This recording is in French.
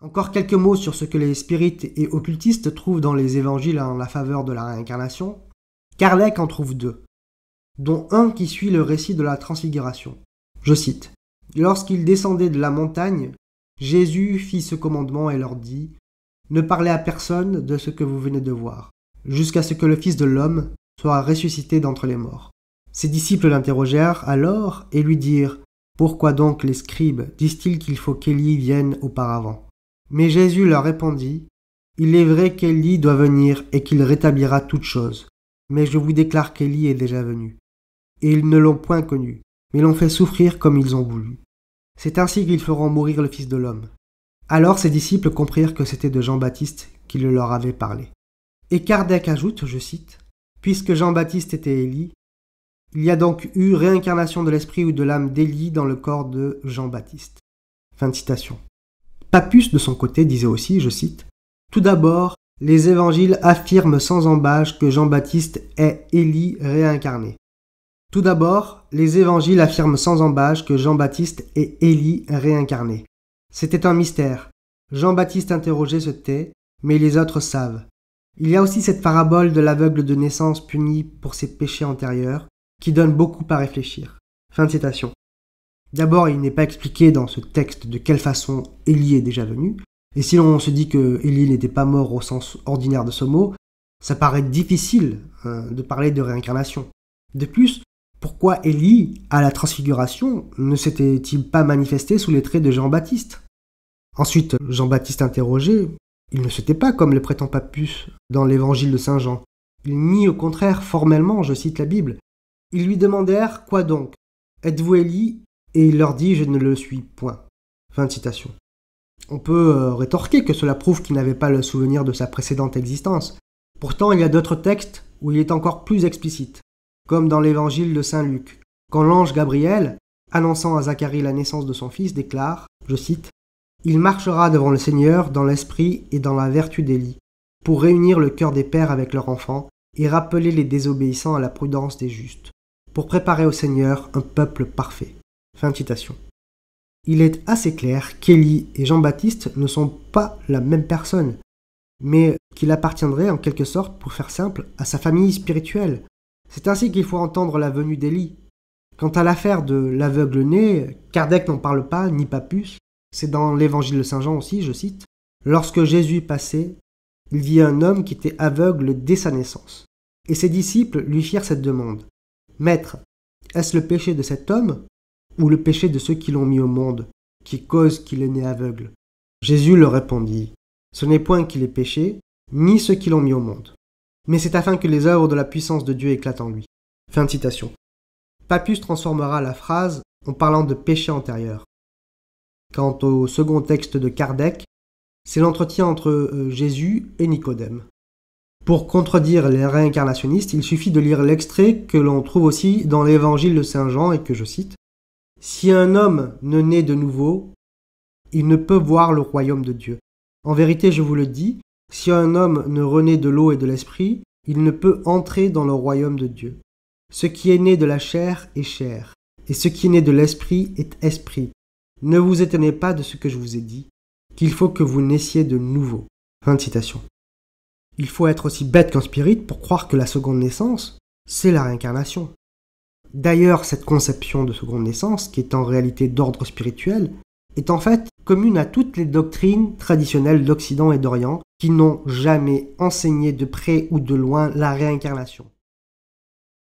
Encore quelques mots sur ce que les spirites et occultistes trouvent dans les évangiles en la faveur de la réincarnation. Kardec en trouve deux, dont un qui suit le récit de la transfiguration. Je cite : « Lorsqu'ils descendaient de la montagne, Jésus fit ce commandement et leur dit : Ne parlez à personne de ce que vous venez de voir, jusqu'à ce que le Fils de l'homme soit ressuscité d'entre les morts. » Ses disciples l'interrogèrent alors et lui dirent : « Pourquoi donc les scribes disent-ils qu'il faut qu'Élie vienne auparavant ? » Mais Jésus leur répondit : « Il est vrai qu'Élie doit venir et qu'il rétablira toutes choses. Mais je vous déclare qu'Élie est déjà venu. Et ils ne l'ont point connu, mais l'ont fait souffrir comme ils ont voulu. C'est ainsi qu'ils feront mourir le Fils de l'homme. » Alors ses disciples comprirent que c'était de Jean-Baptiste qui le leur avait parlé. Et Kardec ajoute, je cite, « Puisque Jean-Baptiste était Élie, il y a donc eu réincarnation de l'esprit ou de l'âme d'Élie dans le corps de Jean-Baptiste. » Fin de citation. Pappus, de son côté, disait aussi, je cite, « Tout d'abord, les évangiles affirment sans embâche que Jean-Baptiste est Élie réincarné. Tout d'abord, les évangiles affirment sans embâche que Jean-Baptiste est Élie réincarné. C'était un mystère. Jean-Baptiste interrogé se tait, mais les autres savent. Il y a aussi cette parabole de l'aveugle de naissance puni pour ses péchés antérieurs, qui donne beaucoup à réfléchir. » Fin de citation. D'abord, il n'est pas expliqué dans ce texte de quelle façon Élie est déjà venu, et si l'on se dit que Élie n'était pas mort au sens ordinaire de ce mot, ça paraît difficile de parler de réincarnation. De plus, pourquoi Élie, à la transfiguration, ne s'était-il pas manifesté sous les traits de Jean-Baptiste ? Ensuite, Jean-Baptiste interrogé, il ne se tait pas comme le prétend Pappus dans l'évangile de saint Jean. Il nie au contraire formellement, je cite la Bible. Ils lui demandèrent : « Quoi donc ? Êtes-vous Élie ? » Et il leur dit : « Je ne le suis point. » Fin de citation. On peut rétorquer que cela prouve qu'il n'avait pas le souvenir de sa précédente existence. Pourtant, il y a d'autres textes où il est encore plus explicite, comme dans l'évangile de saint Luc, quand l'ange Gabriel, annonçant à Zacharie la naissance de son fils, déclare, je cite, « Il marchera devant le Seigneur dans l'esprit et dans la vertu d'Élie, pour réunir le cœur des pères avec leurs enfants et rappeler les désobéissants à la prudence des justes, pour préparer au Seigneur un peuple parfait. » Fin de citation. Il est assez clair qu'Élie et Jean-Baptiste ne sont pas la même personne, mais qu'il appartiendrait en quelque sorte, pour faire simple, à sa famille spirituelle. C'est ainsi qu'il faut entendre la venue d'Élie. Quant à l'affaire de l'aveugle-né, Kardec n'en parle pas, ni Pappus. C'est dans l'évangile de saint Jean aussi, je cite, « Lorsque Jésus passait, il vit un homme qui était aveugle dès sa naissance. Et ses disciples lui firent cette demande. « Maître, est-ce le péché de cet homme ou le péché de ceux qui l'ont mis au monde, qui cause qu'il est né aveugle ?» Jésus leur répondit : « Ce n'est point qu'il est péché, ni ceux qui l'ont mis au monde. Mais c'est afin que les œuvres de la puissance de Dieu éclatent en lui. » Fin de citation. Pappus transformera la phrase en parlant de péché antérieur. Quant au second texte de Kardec, c'est l'entretien entre Jésus et Nicodème. Pour contredire les réincarnationnistes, il suffit de lire l'extrait que l'on trouve aussi dans l'évangile de saint Jean et que je cite. « Si un homme ne naît de nouveau, il ne peut voir le royaume de Dieu. En vérité, je vous le dis, si un homme ne renaît de l'eau et de l'esprit, il ne peut entrer dans le royaume de Dieu. Ce qui est né de la chair est chair, et ce qui est né de l'esprit est esprit. Ne vous étonnez pas de ce que je vous ai dit, qu'il faut que vous naissiez de nouveau. » Fin de citation. Il faut être aussi bête qu'un spirit pour croire que la seconde naissance, c'est la réincarnation. D'ailleurs, cette conception de seconde naissance, qui est en réalité d'ordre spirituel, est en fait commune à toutes les doctrines traditionnelles d'Occident et d'Orient qui n'ont jamais enseigné de près ou de loin la réincarnation.